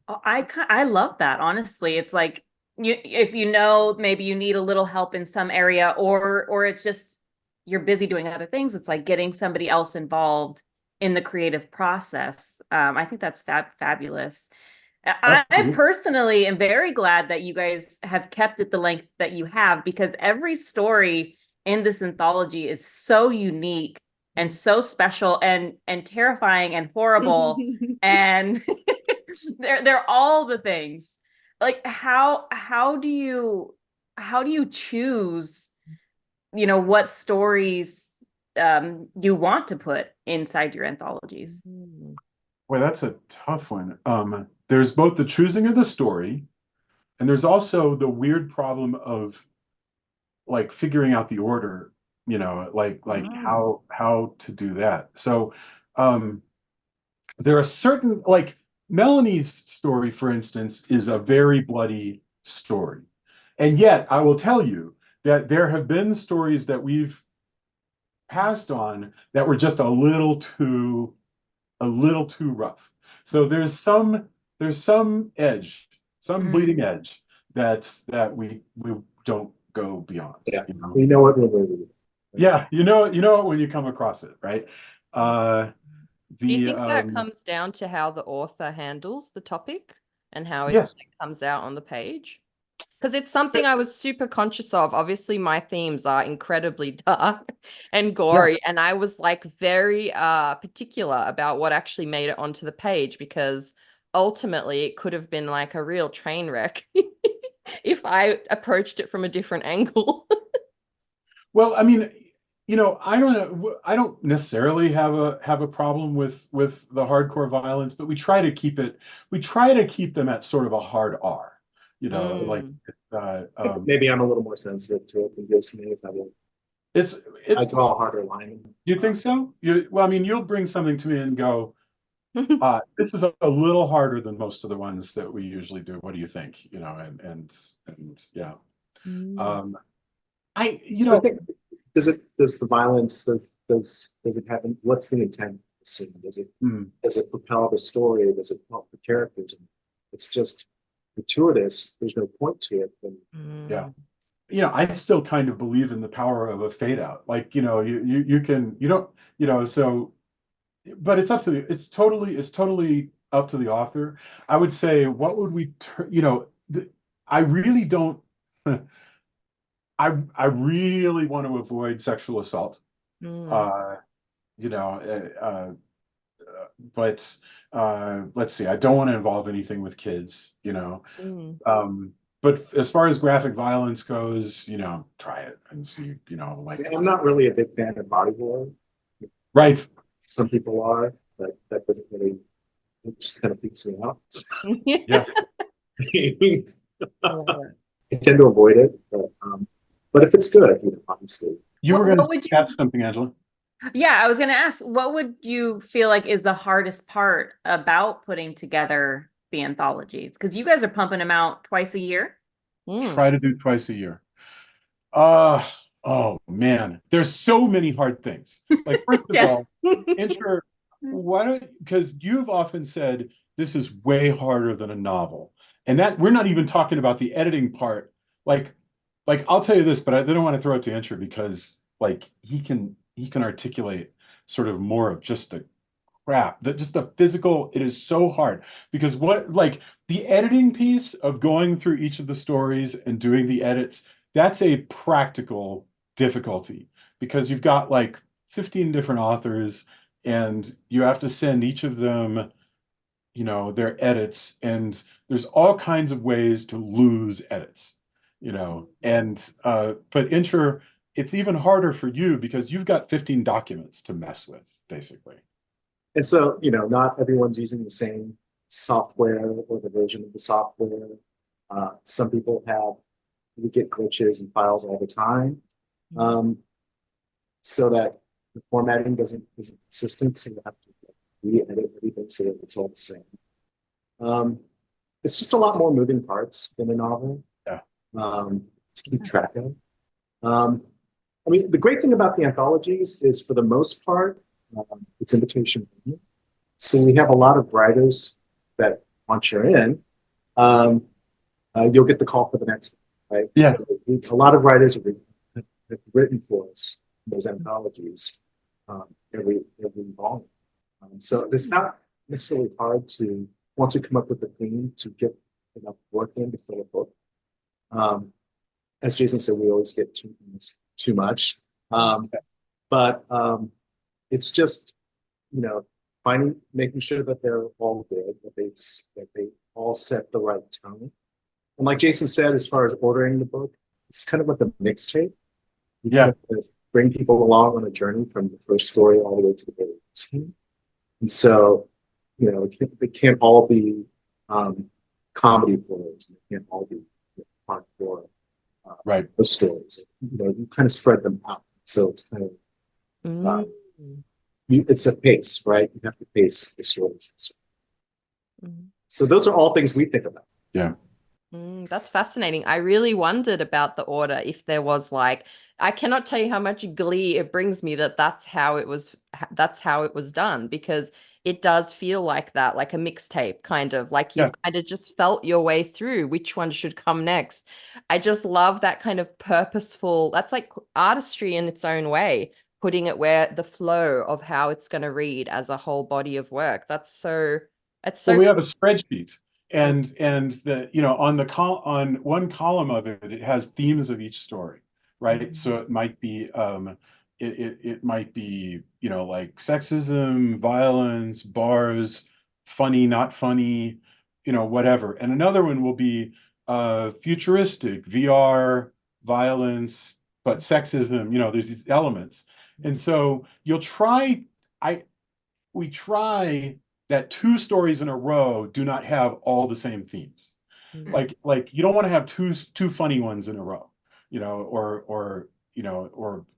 Oh, I love that. Honestly, it's like if maybe you need a little help in some area, or it's just you're busy doing other things. It's like getting somebody else involved in the creative process. I think that's fabulous. I personally am very glad that you guys have kept it the length that you have, because every story in this anthology is so unique and so special and terrifying and horrible and they're all the things. Like how do you choose what stories you want to put inside your anthologies? Well, that's a tough one. There's both the choosing of the story, and there's also the weird problem of like figuring out the order, how to do that. So there are certain, like Melanie's story, for instance, is a very bloody story. And yet I will tell you that there have been stories that we've passed on that were just a little too rough. So there's some edge, some bleeding edge that we don't go beyond. Yeah, we know it when we're reading. Yeah, you know it when you come across it, right? Do you think that comes down to how the author handles the topic and how it comes out on the page? Because it's something I was super conscious of. Obviously, my themes are incredibly dark and gory, and I was like very particular about what actually made it onto the page, because ultimately it could have been like a real train wreck if I approached it from a different angle. Well, I mean, I don't know. I don't necessarily have a problem with the hardcore violence, but we try to keep them at sort of a hard R. Like maybe I'm a little more sensitive to it than Jason is. I draw a harder line. You think so? Well, I mean, you'll bring something to me and go, this is a little harder than most of the ones that we usually do. What do you think? And yeah. you I know, think, does the violence, does it have, what's the intent of the scene? Does it propel the story? Does it help the characters? And it's just gratuitous, there's no point to it, then yeah. I still kind of believe in the power of a fade out. Like, you can, you don't, so, but it's totally up to the author. I would say, what would we, I really don't, I really want to avoid sexual assault. Uh, you know, but let's see, I don't want to involve anything with kids, but as far as graphic violence goes, try it and see, like, I'm not really a big fan of body horror. right. Some people are, but that doesn't really, it just kind of freaks me out. Yeah. I love it. I tend to avoid it, but if it's good, obviously. You were What going would to you? ask something, Angela. Yeah, I was going to ask, what would you feel like is the hardest part about putting together the anthologies? Because you guys are pumping them out twice a year. Try to do twice a year. Uh, oh man, there's so many hard things. Like, first of Yeah. all, enter, because you've often said this is way harder than a novel. And that we're not even talking about the editing part. Like I'll tell you this, but I don't want to throw it to Enter because like he can articulate sort of more of just the crap, that just the physical, it is so hard because like the editing piece of going through each of the stories and doing the edits, that's a practical difficulty because you've got like 15 different authors and you have to send each of them, their edits, and there's all kinds of ways to lose edits, and but Intro, it's even harder for you because you've got 15 documents to mess with, basically. And so, not everyone's using the same software or the version of the software. Some people we get glitches and files all the time. So that the formatting isn't consistent, so you have to re-edit everything so that it's all the same. It's just a lot more moving parts than a novel. Yeah. To keep track of. I mean, the great thing about the anthologies is, for the most part, it's invitation only. So we have a lot of writers that once you're in, you'll get the call for the next one, right? Yeah. So a lot of writers have written for us those anthologies, every volume. So it's not necessarily hard to, once we come up with the theme, to get enough work in to fill a book. As Jason said, we always get too much. But it's just, making sure that they're all good, that they all set the right tone. And like Jason said, as far as ordering the book, it's kind of like a mixtape. You Yeah. kind of bring people along on a journey from the first story all the way to the very last one. And so, it can't all be comedy horrors. It can't all be hardcore Right. those stories. You kind of spread them out. So it's kind of it's a pace, right? You have to pace the stories. So those are all things we think about. Yeah. That's fascinating. I really wondered about the order, if there was like, I cannot tell you how much glee it brings me that's how it was done, because it does feel like that, like a mixtape, kind of like you've kind of just felt your way through which one should come next. I just love that kind of purposeful, that's like artistry in its own way, putting it where the flow of how it's going to read as a whole body of work. So we have a spreadsheet, and the on one column of it, it has themes of each story, right? So it might be it might be like sexism, violence, bars, funny, not funny, whatever. And another one will be futuristic, VR, violence, but sexism. There's these elements, and so we try that two stories in a row do not have all the same themes. Like you don't want to have two funny ones in a row, or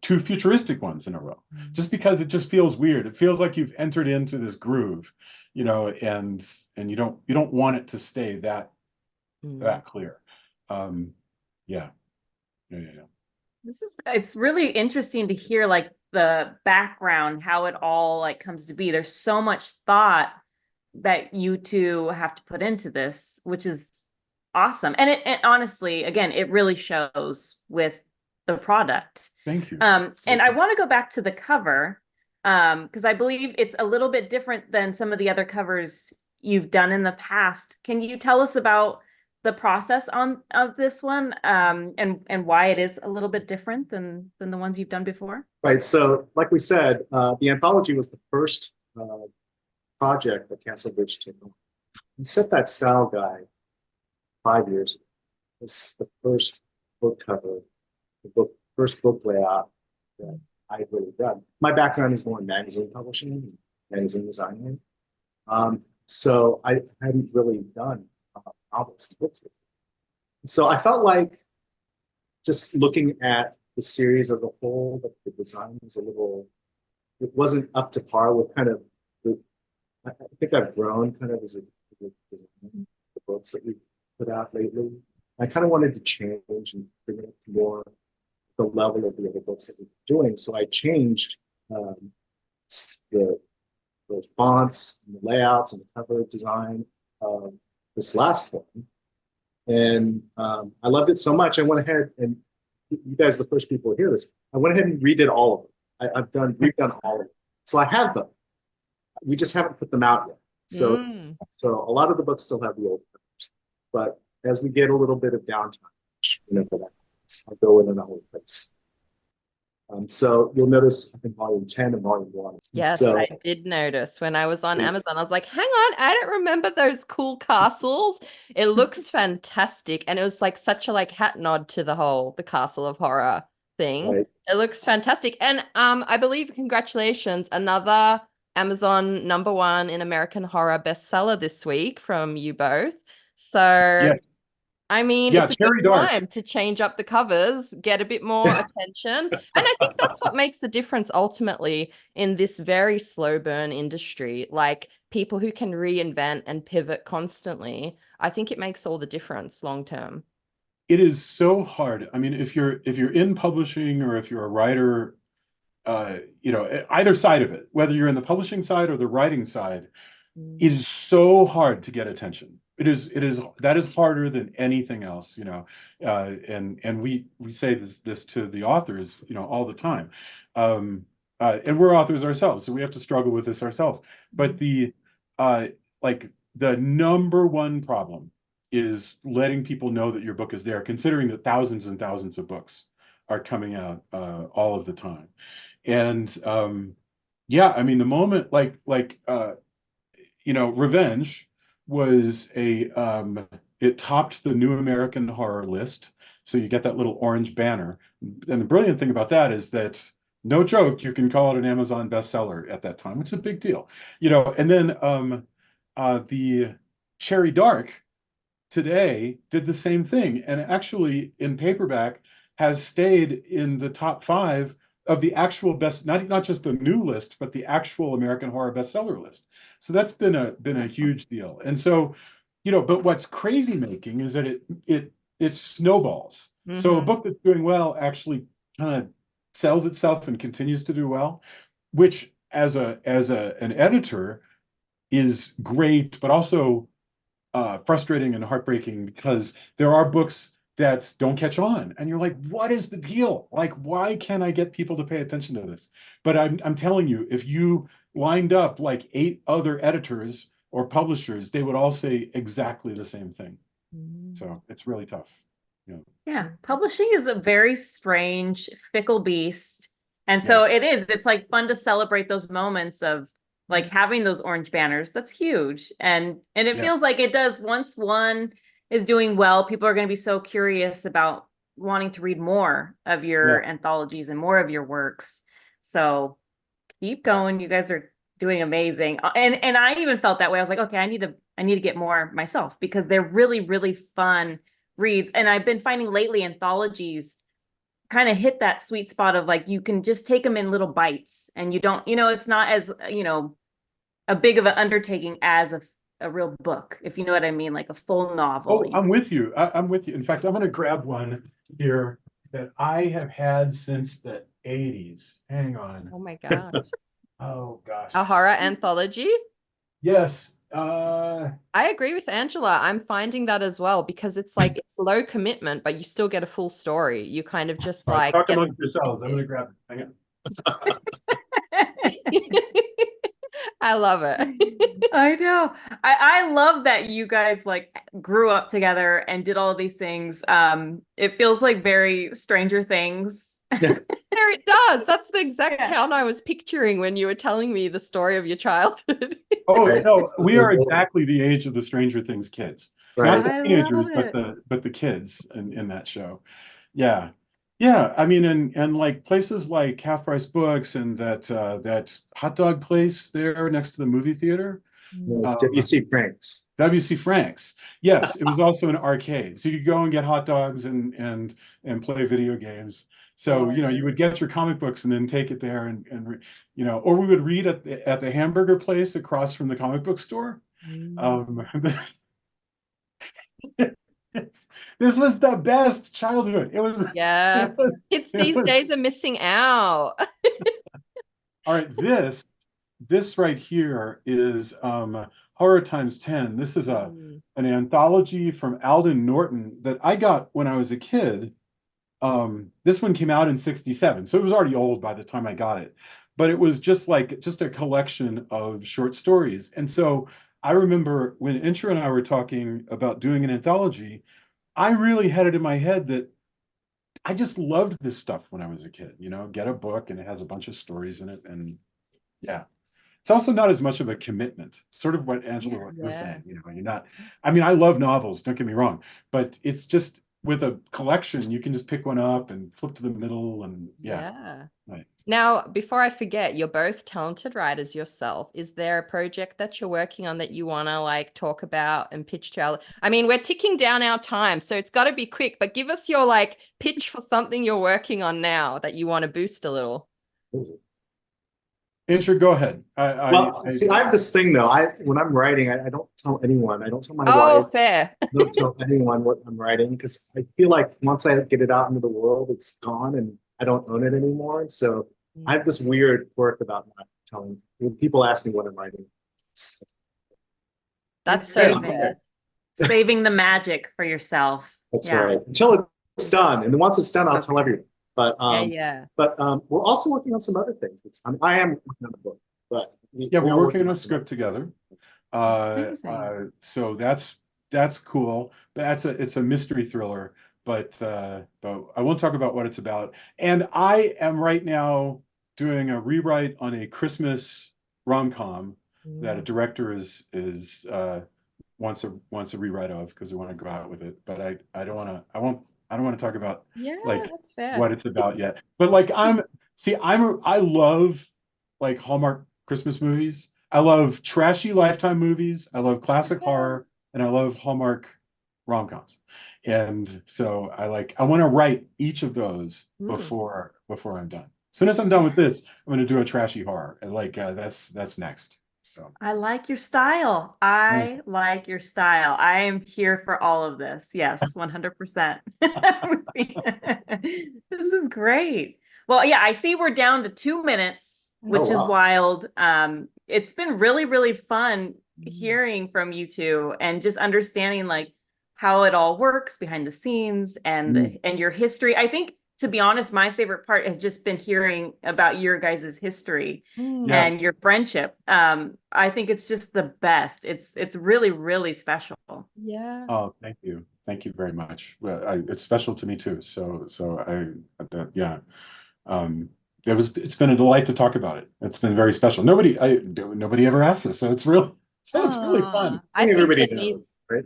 two futuristic ones in a row, just because it just feels weird. It feels like you've entered into this groove, and you don't want it to stay that clear. Yeah. It's really interesting to hear like the background, how it all like comes to be. There's so much thought that you two have to put into this, which is awesome. And it honestly, again, it really shows with the product. Thank you. And I want to go back to the cover, because I believe it's a little bit different than some of the other covers you've done in the past. Can you tell us about the process of this one, and why it is a little bit different than the ones you've done before? Right. So, like we said, the anthology was the first project that Castle Bridge took on. We set that style guide 5 years ago. It's the first book cover, first book layout that I've really done. My background is more in magazine publishing, magazine designing. So I hadn't really done novels and books before. So I felt like just looking at the series as a whole, that the design was it wasn't up to par with kind of I think I've grown kind of as the books that we've put out lately. I kind of wanted to change and bring it to more the level of the other books that we've been doing. So I changed the fonts and the layouts and the cover design of this last one. And I loved it so much, I went ahead and you guys are the first people to hear this. I went ahead and redid all of them. We've done all of them. So I have them. We just haven't put them out yet. So a lot of the books still have the old covers. But as we get a little bit of downtime, whenever that happens, I'll go in another place. So you'll notice, I think, volume 10 and volume 1. Yes, so, I did notice when I was on Amazon. I was like, hang on, I don't remember those cool castles. It looks fantastic. And it was like such a like hat nod to the Castle of Horror thing. right. It looks fantastic. And I believe, congratulations, another Amazon #1 in American horror bestseller this week from you both. So Yes. I mean, Yeah, it's a Cherry good Dark. time to change up the covers, get a bit more attention. And I think that's what makes the difference ultimately in this very slow burn industry. Like people who can reinvent and pivot constantly. I think it makes all the difference long term. It is so hard. I mean, if you're in publishing or if you're a writer, either side of it, whether you're in the publishing side or the writing side, it is so hard to get attention. That is harder than anything else, and we say this to the authors, all the time. And we're authors ourselves, so we have to struggle with this ourselves. But the number one problem is letting people know that your book is there, considering that thousands and thousands of books are coming out all of the time. And yeah, I mean, the moment Revenge was it topped the New American Horror list. So you get that little orange banner. And the brilliant thing about that is that, no joke, you can call it an Amazon bestseller at that time. It's a big deal. And then the Cherry Dark today did the same thing. And actually in paperback has stayed in the top 5 of the actual not just the new list, but the actual American Horror bestseller list. So that's been a huge deal. And so, but what's crazy making is that it snowballs. Mm-hmm. So a book that's doing well actually kind of sells itself and continues to do well, which as an editor is great, but also frustrating and heartbreaking, because there are books that don't catch on and you're like, what is the deal? Like, why can't I get people to pay attention to this? But I'm telling you, if you lined up like 8 other editors or publishers, they would all say exactly the same thing. So it's really tough. Yeah, publishing is a very strange, fickle beast. And so it's like fun to celebrate those moments of like having those orange banners. That's huge. And it feels like it does, once one is doing well, people are going to be so curious about wanting to read more of your anthologies and more of your works. So keep going. You guys are doing amazing. And I even felt that way. I was like, okay, I need to get more myself, because they're really, really fun reads. And I've been finding lately anthologies kind of hit that sweet spot of like, you can just take them in little bites and you don't, it's not as, a big of an undertaking as a real book, if you know what I mean, like a full novel. Oh, I'm with you. I'm with you. In fact, I'm going to grab one here that I have had since the 80s. Hang on. Oh my gosh. Oh gosh. A horror anthology? Yes. I agree with Angela. I'm finding that as well because it's like it's low commitment, but you still get a full story. You kind of just like talk get amongst yourselves. I'm gonna grab it. Hang on. I love it. I know. I love that you guys like grew up together and did all of these things. It feels like very Stranger Things. There it does. That's the exact Yeah. town I was picturing when you were telling me the story of your childhood. Oh Right. no, It's the we are whole- exactly the age of the Stranger Things kids. Right. Not the I teenagers, love but the kids in that show. Yeah. Yeah. I mean, and like places like Half Price Books and that hot dog place there next to the movie theater. WC Pranks. WC Frank's. Yes, it was also an arcade. So you could go and get hot dogs and play video games. So, you know, you would get your comic books and then take it there you know, or we would read at the hamburger place across from the comic book store. This was the best childhood. It was. Yeah. Kids these days are missing out. All right, this right here is Horror Times 10. This is an anthology from Alden Norton that I got when I was a kid. This one came out in 67, so it was already old by the time I got it. But it was just a collection of short stories. And so I remember when Intra and I were talking about doing an anthology, I really had it in my head that I just loved this stuff when I was a kid, you know, get a book and it has a bunch of stories in it. And yeah. It's also not as much of a commitment, sort of what Angela was saying. You know, you're not, I mean, I love novels, don't get me wrong, but it's just with a collection, you can just pick one up and flip to the middle and yeah. Right. Now, before I forget, you're both talented writers yourself. Is there a project that you're working on that you want to like talk about and pitch to our, I mean, we're ticking down our time, so it's got to be quick, but give us your like pitch for something you're working on now that you want to boost a little. Intra, go ahead. See, I have this thing though. When I'm writing, I don't tell anyone. I don't tell my Oh, wife. fair. I don't tell anyone what I'm writing because I feel like once I get it out into the world, it's gone and I don't own it anymore. And so I have this weird quirk about not telling. When people ask me what I'm writing, That's so Saving fair. Saving the magic for yourself. that's Yeah. right. Until it's done, and then once it's done, I'll tell everyone. But we're also working on some other things. I am working on a book, but Yeah, we're working on a some script other things. together. So that's cool. But it's a mystery thriller, but I won't talk about what it's about. And I am right now doing a rewrite on a Christmas rom-com that a director wants a rewrite of because we want to go out with it. But I don't want to talk about like that's fair. what it's about yet. But like I love like Hallmark Christmas movies. I love trashy Lifetime movies. I love classic horror, and I love Hallmark rom-coms. And so I want to write each of those before I'm done. As soon as I'm done with this, I'm going to do a trashy horror, and that's next. So I like your style. I like your style. I am here for all of this. Yes, 100%. This is great. Well, yeah, I see we're down to 2 minutes, which is wild. It's been really, really fun hearing from you two and just understanding like how it all works behind the scenes and your history. I think, to be honest, my favorite part has just been hearing about your guys' history and your friendship. I think it's just the best. It's really, really special. Yeah. Oh, thank you. Thank you very much. Well, it's special to me too. It's been a delight to talk about it. It's been very special. Nobody ever asked us, so it's really fun. I think everybody it knows, needs. right?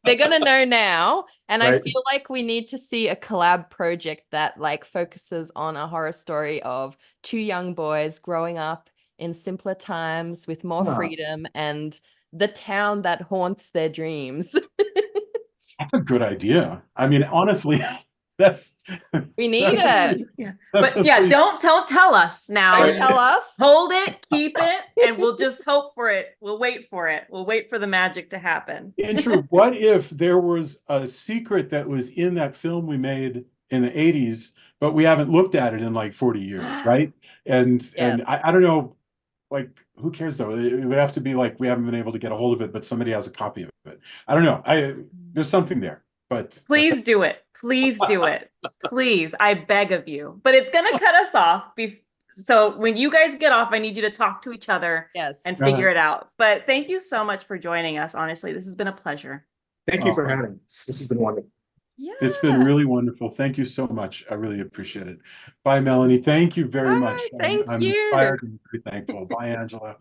They're gonna know now, and I Right. feel like we need to see a collab project that like focuses on a horror story of two young boys growing up in simpler times with more freedom and the town that haunts their dreams. That's a good idea. I mean, honestly, that's We need it. Yeah. that's But yeah, don't tell us now. Don't tell us. Hold it, keep it, and we'll just hope for it. We'll wait for it. We'll wait for the magic to happen. Andrew, what if there was a secret that was in that film we made in the 80s, but we haven't looked at it in like 40 years, right? And Yes. I don't know, like, who cares though? It would have to be like we haven't been able to get a hold of it, but somebody has a copy of it. I don't know. There's something there, but Please do it. Please do it. Please, I beg of you. But it's gonna cut us off. So when you guys get off, I need you to talk to each other Yes. and figure it out. But thank you so much for joining us. Honestly, this has been a pleasure. Thank you for having us. This has been wonderful. Yeah. it's been really wonderful. Thank you so much. I really appreciate it. Bye, Melanie. Thank you very Bye, much. thank I'm you. inspired and very thankful. Bye, Angela.